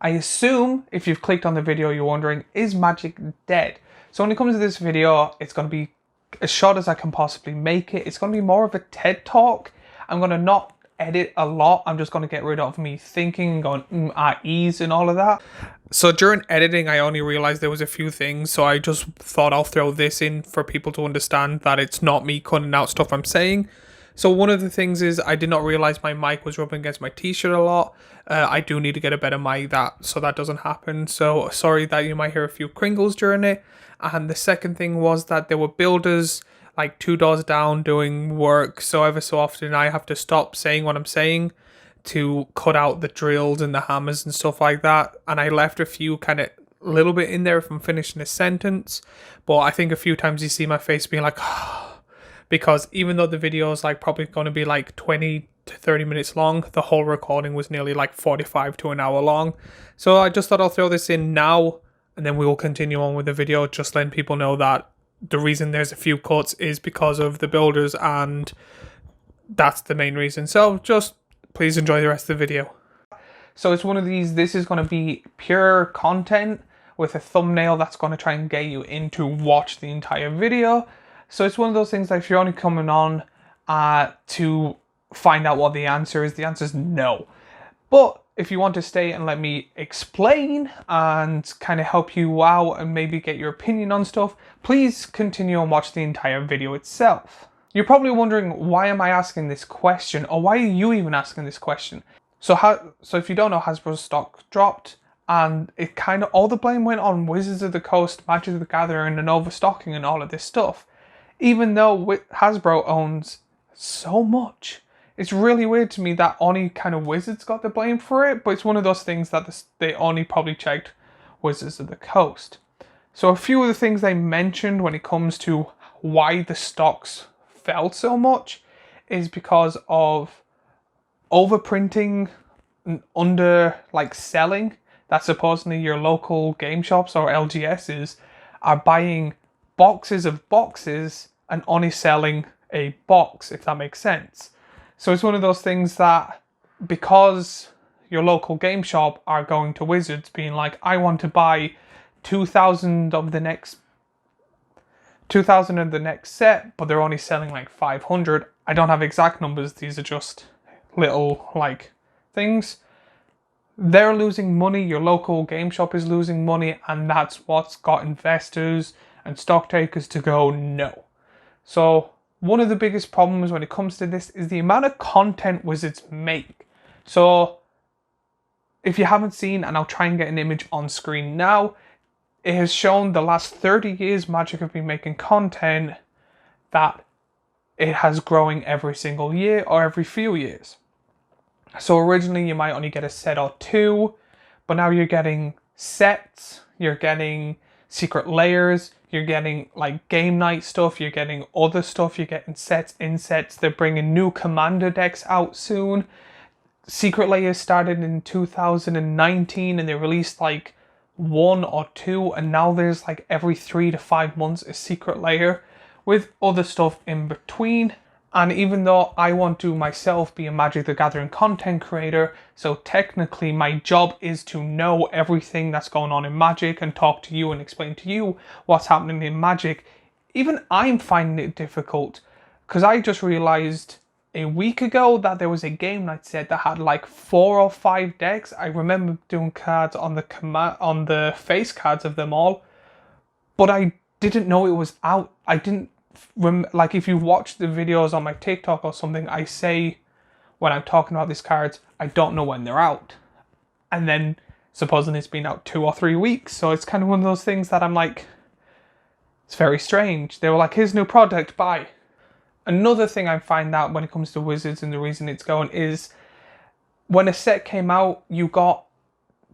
I assume if you've clicked on the video, you're wondering, is Magic dead? So when it comes to this video, it's going to be as short as I can possibly make it. It's going to be more of a TED talk. I'm going to not edit a lot. I'm just going to get rid of me thinking and going at ease and all of that. So during editing, I only realized there was a few things. So I just thought I'll throw this in for people to understand that it's not me cutting out stuff I'm saying. So one of the things is I did not realize my mic was rubbing against my t-shirt a lot. I do need to get a better mic so that doesn't happen. So sorry that you might hear a few crinkles during it. And the second thing was that there were builders like 2 doors down doing work. So ever so often I have to stop saying what I'm saying to cut out the drills and the hammers and stuff like that. And I left a few kind of little bit in there if I'm finishing a sentence. But I think a few times you see my face being like, because even though the video is like probably going to be like 20 to 30 minutes long, the whole recording was nearly like 45 to an hour long. So I just thought I'll throw this in now and then we will continue on with the video, just letting people know that the reason there's a few cuts is because of the builders and that's the main reason. So just please enjoy the rest of the video. So it's one of these, this is going to be pure content with a thumbnail that's going to try and get you in to watch the entire video. So it's one of those things that if you're only coming on to find out what the answer is no. But if you want to stay and let me explain and kind of help you out and maybe get your opinion on stuff, please continue and watch the entire video itself. You're probably wondering, why am I asking this question? Or why are you even asking this question? So if you don't know, Hasbro's stock dropped and it kind of, all the blame went on Wizards of the Coast, Magic the Gathering and overstocking and all of this stuff. Even though Hasbro owns so much. It's really weird to me that only kind of Wizards got the blame for it, but it's one of those things that they only probably checked Wizards of the Coast. So a few of the things they mentioned when it comes to why the stocks fell so much is because of overprinting and selling, that supposedly your local game shops or LGSs are buying boxes of boxes and only selling a box, if that makes sense. So it's one of those things that because your local game shop are going to Wizards being like, I want to buy 2,000 of the next set, but they're only selling like 500. I don't have exact numbers. These are just little like things. They're losing money. Your local game shop is losing money, and that's what's got investors and stock takers to go, no. So one of the biggest problems when it comes to this is the amount of content Wizards make. So if you haven't seen, and I'll try and get an image on screen now, it has shown the last 30 years Magic have been making content that it has growing every single year or every few years. So originally you might only get a set or two, but now you're getting sets, you're getting secret layers, you're getting like game night stuff, you're getting other stuff, you're getting sets in sets. They're bringing new commander decks out soon. Secret layers started in 2019 and they released like 1 or 2, and now there's like every 3 to 5 months a secret layer with other stuff in between. And even though I want to myself be a Magic the Gathering content creator, so technically my job is to know everything that's going on in Magic and talk to you and explain to you what's happening in Magic, even I'm finding it difficult because I just realized a week ago that there was a game night set that had like 4 or 5 decks. I remember doing cards on the face cards of them all, but I didn't know it was out. I didn't like, if you watch the videos on my TikTok or something, I say when I'm talking about these cards, I don't know when they're out. And then supposedly it's been out 2 or 3 weeks. So it's kind of one of those things that I'm like, it's very strange. They were like, here's new product, buy. Another thing I find out when it comes to Wizards and the reason it's going is when a set came out, you got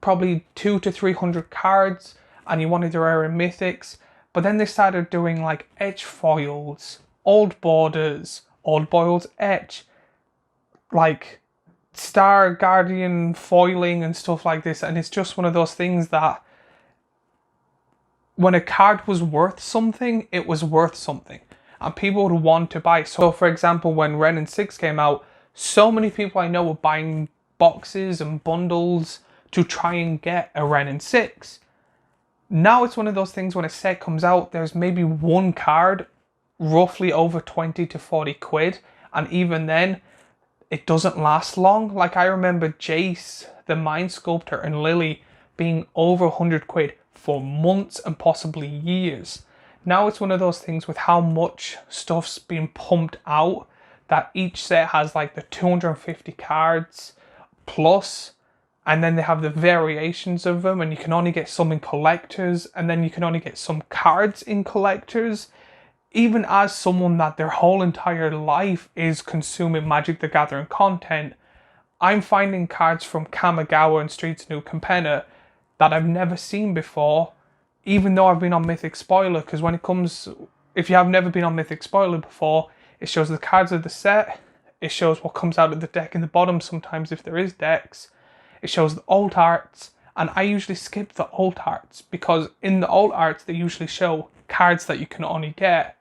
probably 200 to 300 cards and you wanted the rare and mythics. But then they started doing like etch foils, old borders, old boils etch, like Star Guardian foiling and stuff like this. And it's just one of those things that when a card was worth something, it was worth something. And people would want to buy. So for example, when Wrenn and 6 came out, so many people I know were buying boxes and bundles to try and get a Renin 6. Now it's one of those things when a set comes out, there's maybe one card, roughly over 20 to 40 quid. And even then, it doesn't last long. Like I remember Jace, the Mind Sculptor, and Lily being over 100 quid for months and possibly years. Now it's one of those things with how much stuff's being pumped out that each set has like the 250 cards plus, and then they have the variations of them, and you can only get some in collectors, and then you can only get some cards in collectors. Even as someone that their whole entire life is consuming Magic the Gathering content, I'm finding cards from Kamigawa and Streets of New Capenna that I've never seen before, even though I've been on Mythic Spoiler, because when it comes, if you have never been on Mythic Spoiler before, it shows the cards of the set, it shows what comes out of the deck in the bottom sometimes if there is decks, it shows the alt arts, and I usually skip the alt arts because in the alt arts they usually show cards that you can only get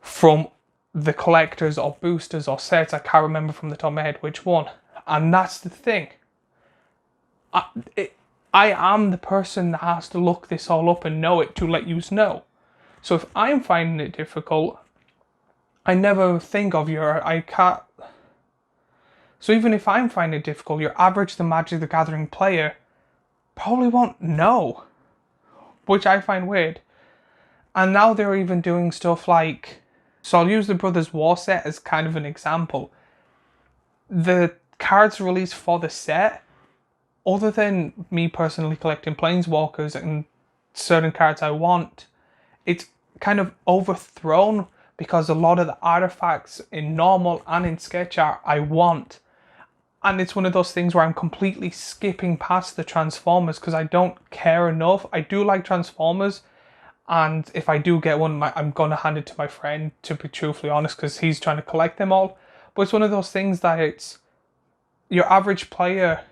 from the collectors or boosters or sets. I can't remember from the top of my head which one. And that's the thing. I am the person that has to look this all up and know it to let you know. So if I'm finding it difficult, I never think of So even if I'm finding it difficult, your average the Magic the Gathering player probably won't know, which I find weird. And now they're even doing stuff like, so I'll use the Brothers War set as kind of an example. The cards released for the set, other than me personally collecting Planeswalkers and certain cards I want, it's kind of overthrown because a lot of the artifacts in normal and in sketch art I want. And it's one of those things where I'm completely skipping past the Transformers because I don't care enough. I do like Transformers, and if I do get one, I'm going to hand it to my friend, to be truthfully honest, because he's trying to collect them all. But it's one of those things that it's, your average player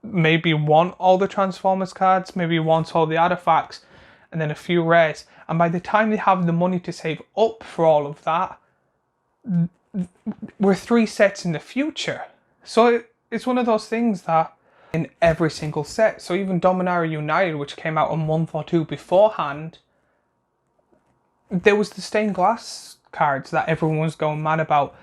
maybe want all the Transformers cards, maybe wants all the artifacts, and then a few rares. And by the time they have the money to save up for all of that, we're 3 sets in the future. So it's one of those things that in every single set. So even Dominaria United, which came out a month or 2 beforehand, there was the stained glass cards that everyone was going mad about,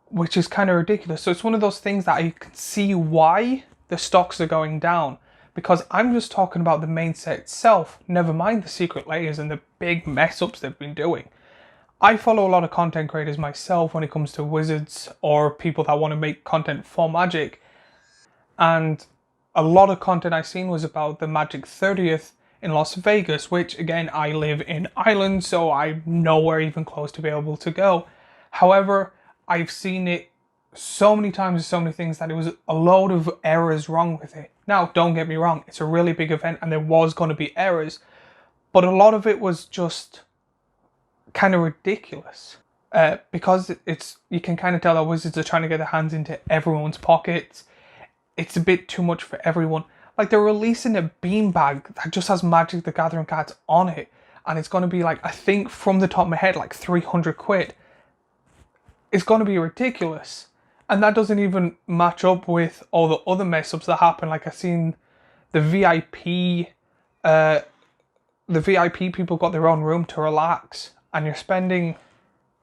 which is kind of ridiculous. So it's one of those things that I can see why the stocks are going down, because I'm just talking about the main set itself, never mind the secret layers and the big mess ups they've been doing. I follow a lot of content creators myself when it comes to Wizards or people that want to make content for Magic. And a lot of content I've seen was about the Magic 30th in Las Vegas, which again, I live in Ireland, so I'm nowhere even close to be able to go. However, I've seen it so many times with so many things that it was a load of errors wrong with it. Now, don't get me wrong, it's a really big event and there was going to be errors, but a lot of it was just kind of ridiculous because you can kind of tell that Wizards are trying to get their hands into everyone's pockets. It's a bit too much for everyone. Like, they're releasing a beanbag that just has Magic the Gathering cards on it, and it's going to be like, I think from the top of my head, like 300 quid. It's going to be ridiculous. And that doesn't even match up with all the other mess ups that happen. Like, I've seen the VIP people got their own room to relax, and you're spending,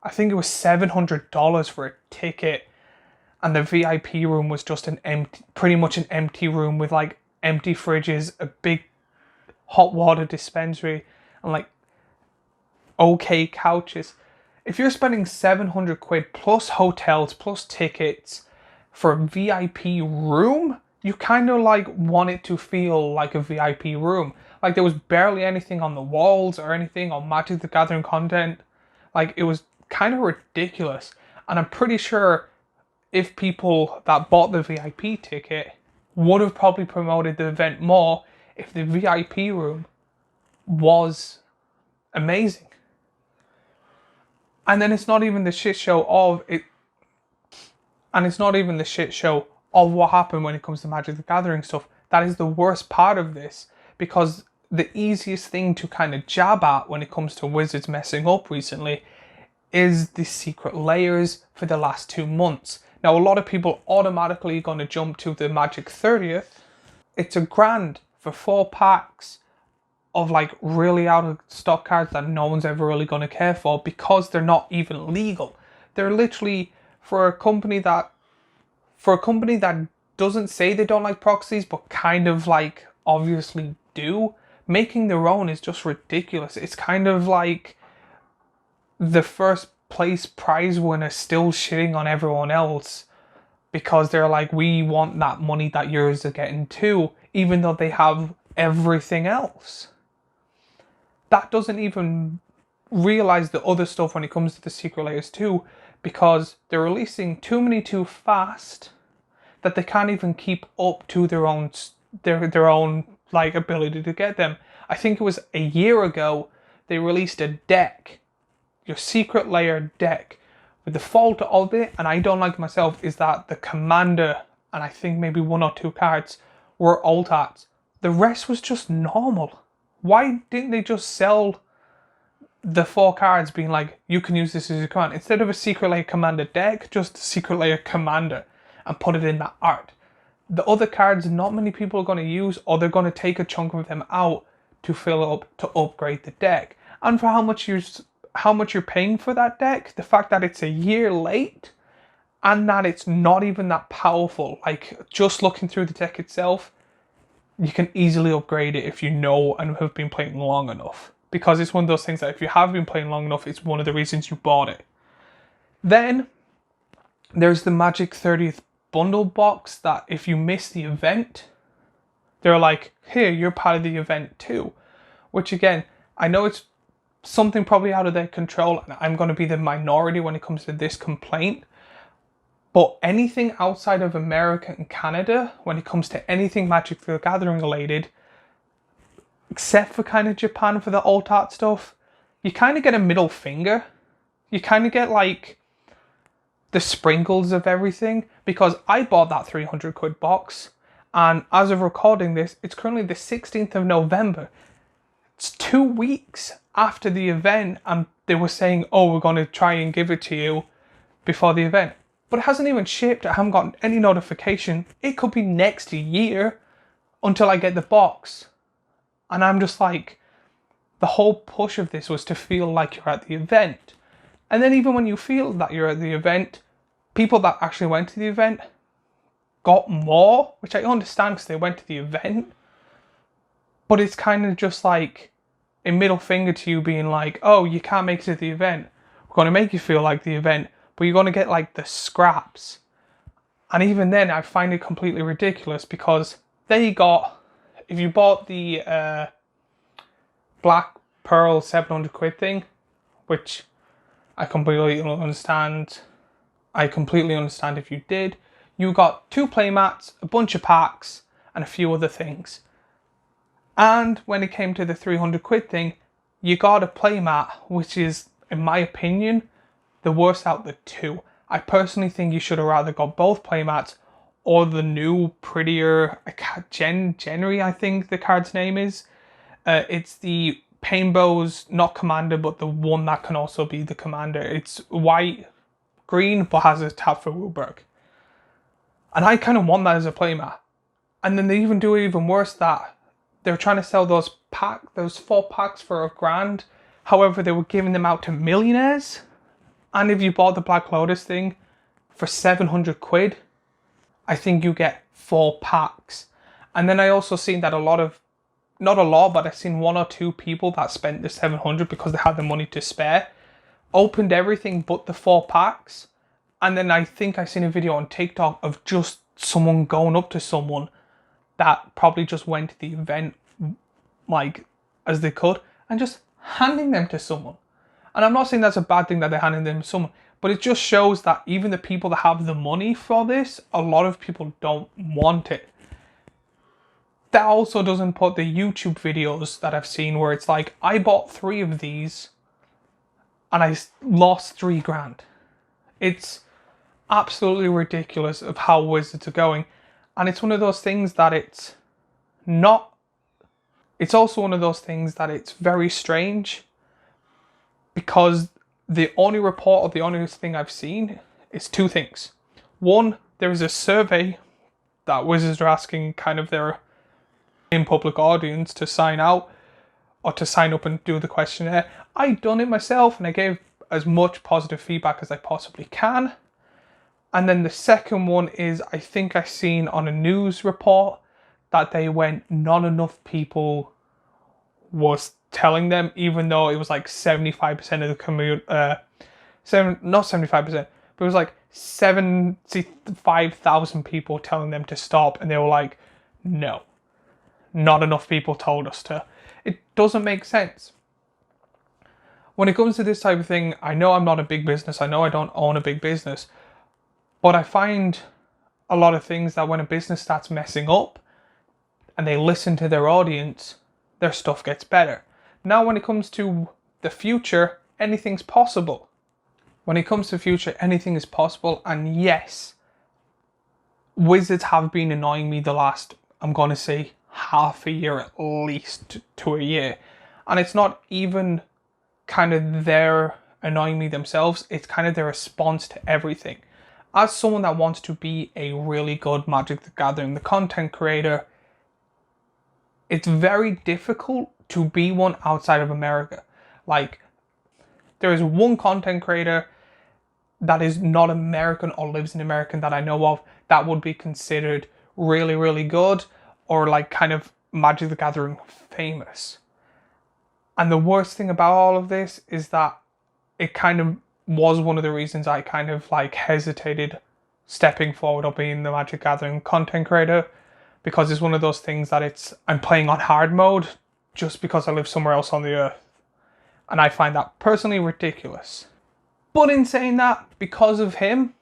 I think it was $700 for a ticket, and the VIP room was just pretty much an empty room with like empty fridges, a big hot water dispensary, and like okay couches. If you're spending 700 quid plus hotels plus tickets for a VIP room, you kind of like want it to feel like a VIP room. Like, there was barely anything on the walls or anything on Magic the Gathering content. Like, it was kind of ridiculous. And I'm pretty sure if people that bought the VIP ticket would have probably promoted the event more if the VIP room was amazing. And then it's not even the shit show of it. And it's not even the shit show of what happened when it comes to Magic the Gathering stuff. That is the worst part of this, because the easiest thing to kind of jab at when it comes to Wizards messing up recently is the secret layers for the last 2 months. Now, a lot of people automatically going to jump to the Magic 30th. It's $1,000 for 4 packs of like really out of stock cards that no one's ever really going to care for, because they're not even legal. They're literally for a company that doesn't say they don't like proxies, but kind of like obviously do. Making their own is just ridiculous. It's kind of like the first place prize winner still shitting on everyone else because they're like, we want that money that yours are getting too, even though they have everything else. That doesn't even realize the other stuff when it comes to the secret layers too, because they're releasing too many too fast that they can't even keep up to their own like ability to get them. I think it was a year ago they released a deck, your secret layer deck. But the fault of it, and I don't like myself, is that the commander and I think maybe 1 or 2 cards were alt arts. The rest was just normal. Why didn't they just sell the 4 cards being like, you can use this as your command? Instead of a secret layer commander deck, just a secret layer commander and put it in that art. The other cards not many people are going to use, or they're going to take a chunk of them out to fill up to upgrade the deck. And for how much you're paying for that deck, the fact that it's a year late and that it's not even that powerful, like just looking through the deck itself, you can easily upgrade it if you know and have been playing long enough. Because it's one of those things that if you have been playing long enough, it's one of the reasons you bought it. Then there's the Magic 30th bundle box that if you miss the event, they're like, here, you're part of the event too. Which again, I know it's something probably out of their control, and I'm going to be the minority when it comes to this complaint. But anything outside of America and Canada, when it comes to anything Magic the Gathering related, except for kind of Japan for the alt art stuff, you kind of get a middle finger. You kind of get like the sprinkles of everything, because I bought that 300 quid box, and as of recording this, it's currently the 16th of November. It's 2 weeks after the event, and they were saying, oh, we're going to try and give it to you before the event. But it hasn't even shipped. I haven't gotten any notification. It could be next year until I get the box. And I'm just like, the whole push of this was to feel like you're at the event. And then even when you feel that you're at the event, people that actually went to the event got more, which I understand because they went to the event. But it's kind of just like a middle finger to you being like, oh, you can't make it to the event. We're going to make you feel like the event, but you're going to get like the scraps. And even then, I find it completely ridiculous, because then you got, if you bought the Black Pearl 700 quid thing, which I completely understand. I completely understand if you did. You got 2 playmats, a bunch of packs, and a few other things. And when it came to the 300 quid thing, you got a playmat, which is, in my opinion, the worst out of the 2. I personally think you should have rather got both playmats, or the new, prettier Jenry, I think the card's name is. It's the Painbow's, not commander, but the one that can also be the commander. It's white, green, but has a tap for Wooburg. And I kind of want that as a playmat. And then they even do it even worse, that they're trying to sell those 4 packs for $1,000. However, they were giving them out to millionaires. And if you bought the Black Lotus thing for 700 quid, I think you get 4 packs. And then I also seen that not a lot, but I've seen 1 or 2 people that spent the 700 because they had the money to spare, opened everything but the 4 packs. And then I think I seen a video on TikTok of just someone going up to someone that probably just went to the event like as they could and just handing them to someone. And I'm not saying that's a bad thing that they're handing them to someone, but it just shows that even the people that have the money for this, a lot of people don't want it. That also doesn't put the YouTube videos that I've seen where it's like, I bought 3 of these and I lost $3,000. It's absolutely ridiculous of how Wizards are going. And it's one of those things that it's also one of those things that it's very strange, because the only report or the only thing I've seen is 2 things. One, there is a survey that Wizards are asking kind of their in public audience to sign out or to sign up and do the questionnaire. I done it myself and I gave as much positive feedback as I possibly can. And then the second one is, I think I seen on a news report that they went, not enough people was telling them, even though it was like 75% of the community, not 75%, but it was like 75,000 people telling them to stop, and they were like, no, not enough people told us to. It doesn't make sense. When it comes to this type of thing, I know I'm not a big business, I know I don't own a big business, but I find a lot of things that when a business starts messing up and they listen to their audience, their stuff gets better. Now when it comes to the future, anything's possible. When it comes to future, anything is possible. And yes, Wizards have been annoying me the last, I'm going to say, half a year at least to a year. And it's not even kind of their annoying me themselves, it's kind of their response to everything. As someone that wants to be a really good Magic the Gathering, the content creator, it's very difficult to be one outside of America. Like, there is one content creator that is not American or lives in America that I know of that would be considered really, really good or like kind of Magic the Gathering famous. And the worst thing about all of this is that it kind of was one of the reasons I kind of like hesitated stepping forward or being the Magic Gathering content creator, because it's one of those things that I'm playing on hard mode just because I live somewhere else on the earth. And I find that personally ridiculous. But in saying that, because of him,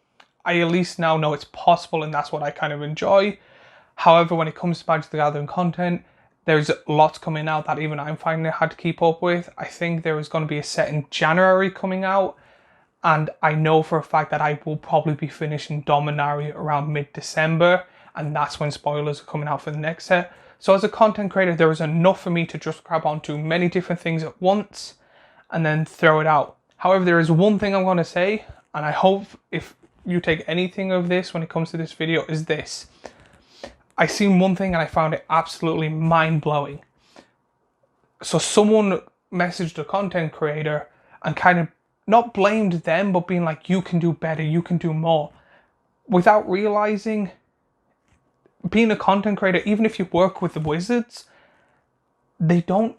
I at least now know it's possible, and that's what I kind of enjoy. However, when it comes to Magic the Gathering content, there's lots coming out that even I'm finding it hard to keep up with. I think there is going to be a set in January coming out, and I know for a fact that I will probably be finishing Dominaria around mid-December, and that's when spoilers are coming out for the next set. So as a content creator, there is enough for me to just grab onto many different things at once and then throw it out. However, there is one thing I'm going to say, and I hope if you take anything of this when it comes to this video, is this. I seen one thing and I found it absolutely mind-blowing. So someone messaged a content creator and kind of not blamed them, but being like, you can do better, you can do more. Without realizing, being a content creator, even if you work with the Wizards, they don't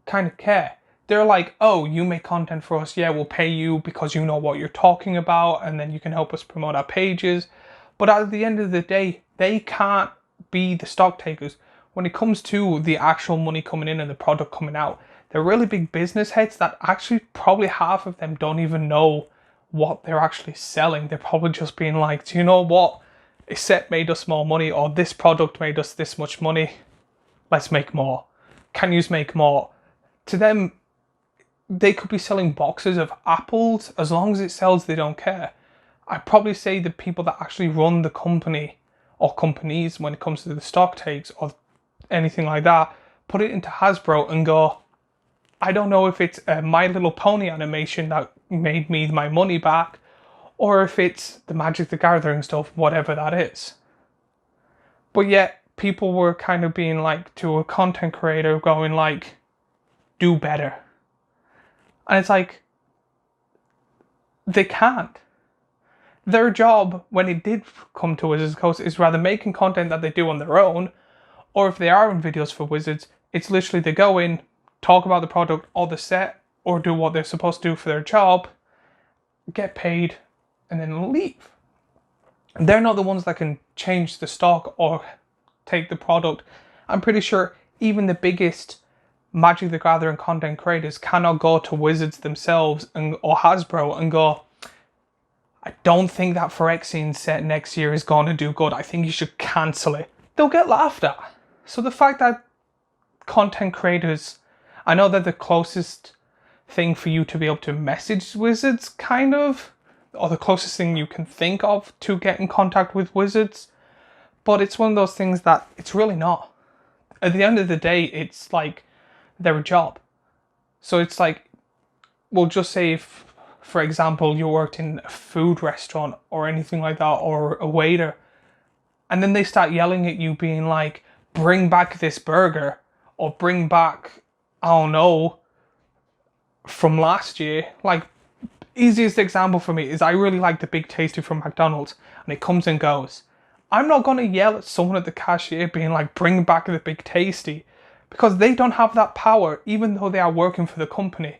kind of care. They're like, oh, you make content for us, yeah, we'll pay you because you know what you're talking about, and then you can help us promote our pages. But at the end of the day, they can't be the stock takers. When it comes to the actual money coming in and the product coming out, they're really big business heads that actually probably half of them don't even know what they're actually selling. They're probably just being like, do you know what? A set made us more money, or this product made us this much money. Let's make more. Can you make more? To them, they could be selling boxes of apples. As long as it sells, they don't care. I'd probably say the people that actually run the company or companies when it comes to the stock takes or anything like that, put it into Hasbro and go, I don't know if it's a My Little Pony animation that made me my money back, or if it's the Magic the Gathering stuff, whatever that is. But yet, people were kind of being like, to a content creator, going like, do better. And it's like, they can't. Their job, when it did come to Wizards Coast, is rather making content that they do on their own, or if they are in videos for Wizards, it's literally they go in, talk about the product or the set, or do what they're supposed to do for their job, get paid, and then leave. And they're not the ones that can change the stock or take the product. I'm pretty sure even the biggest Magic the Gathering content creators cannot go to Wizards themselves or Hasbro and go, I don't think that Phyrexian set next year is going to do good. I think you should cancel it. They'll get laughed at. So the fact that content creators, I know they're the closest thing for you to be able to message Wizards, kind of, or the closest thing you can think of to get in contact with Wizards, but it's one of those things that it's really not. At the end of the day, it's like their job. So it's like, we'll just say if for example, you worked in a food restaurant or anything like that, or a waiter, and then they start yelling at you being like, bring back this burger, or bring back, I don't know, from last year. Like, easiest example for me is I really like the Big Tasty from McDonald's, and it comes and goes. I'm not going to yell at someone at the cashier being like, bring back the Big Tasty, because they don't have that power, even though they are working for the company.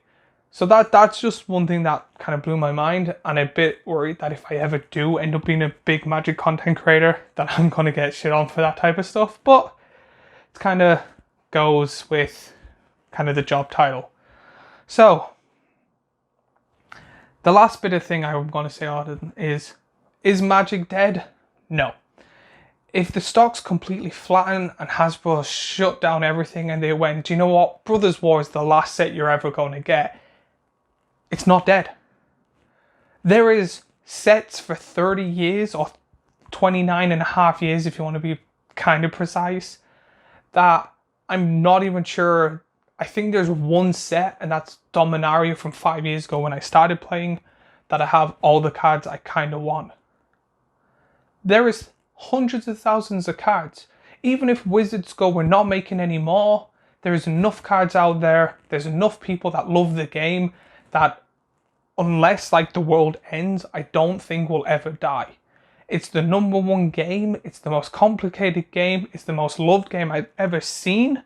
So that's just one thing that kind of blew my mind, and I'm a bit worried that if I ever do end up being a big Magic content creator, that I'm going to get shit on for that type of stuff. But it kind of goes with kind of the job title. So the last bit of thing I'm going to say, Arden, is Magic dead? No. If the stock's completely flattened and Hasbro shut down everything and they went, do you know what, Brothers War is the last set you're ever going to get, it's not dead. There is sets for 30 years, or 29 and a half years if you want to be kind of precise, that I'm not even sure. I think there's one set, and that's Dominaria from 5 years ago when I started playing, that I have all the cards I kind of want. There is hundreds of thousands of cards. Even if Wizards go, we're not making any more, there is enough cards out there, there's enough people that love the game, that unless like the world ends, I don't think will ever die. It's the number one game, it's the most complicated game, it's the most loved game I've ever seen,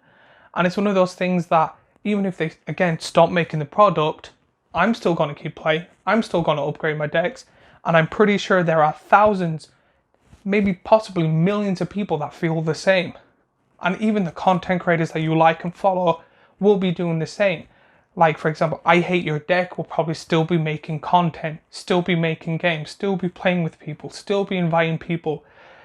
and it's one of those things that even if they, again, stop making the product, I'm still going to keep playing, I'm still going to upgrade my decks, and I'm pretty sure there are thousands, maybe possibly millions of people that feel the same. And even the content creators that you like and follow will be doing the same. Like, for example, I Hate Your Deck will probably still be making content, still be making games, still be playing with people, still be inviting people.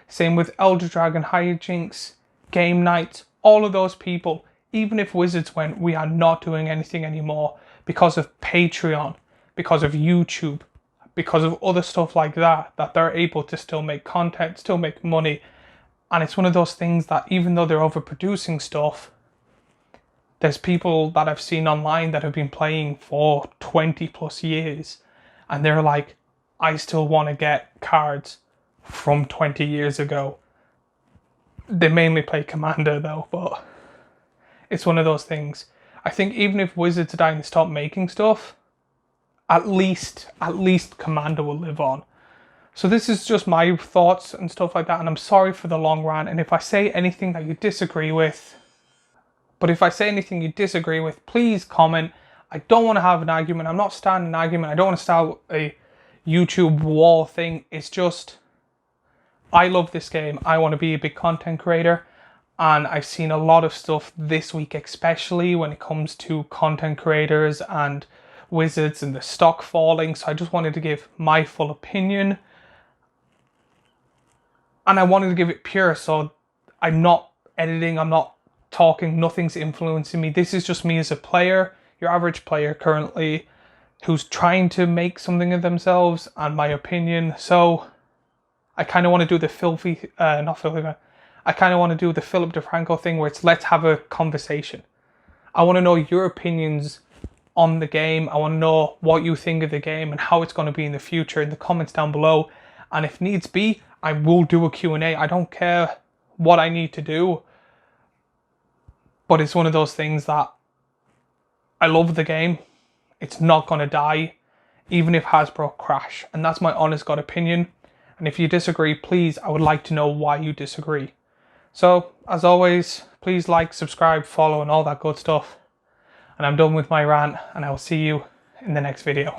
Same with Elder Dragon, Hijinks, Game Nights, all of those people. Even if Wizards went, we are not doing anything anymore because of Patreon, because of YouTube, because of other stuff like that, that they're able to still make content, still make money. And it's one of those things that even though they're overproducing stuff, there's people that I've seen online that have been playing for 20 plus years, and they're like, I still want to get cards from 20 years ago. They mainly play Commander though, but it's one of those things. I think even if Wizards die and stop making stuff, at least Commander will live on. So this is just my thoughts and stuff like that, and I'm sorry for the long rant, and if I say anything that you disagree with, please comment. I don't want to have an argument. I'm not starting an argument. I don't want to start a YouTube war thing. It's just, I love this game. I want to be a big content creator. And I've seen a lot of stuff this week, especially when it comes to content creators and Wizards and the stock falling. So I just wanted to give my full opinion. And I wanted to give it pure. So I'm not editing. I'm not talking, nothing's influencing me. This is just me as a player, your average player currently, who's trying to make something of themselves and my opinion. So I kind of want to do the I kind of want to do the Philip DeFranco thing where it's let's have a conversation. I want to know your opinions on the game. I want to know what you think of the game and how it's going to be in the future in the comments down below. And if needs be, I will do a Q&A. I don't care what I need to do. But it's one of those things that I love the game. It's not going to die, even if Hasbro crash. And that's my honest God opinion. And if you disagree, please, I would like to know why you disagree. So, as always, please like, subscribe, follow, and all that good stuff. And I'm done with my rant, and I will see you in the next video.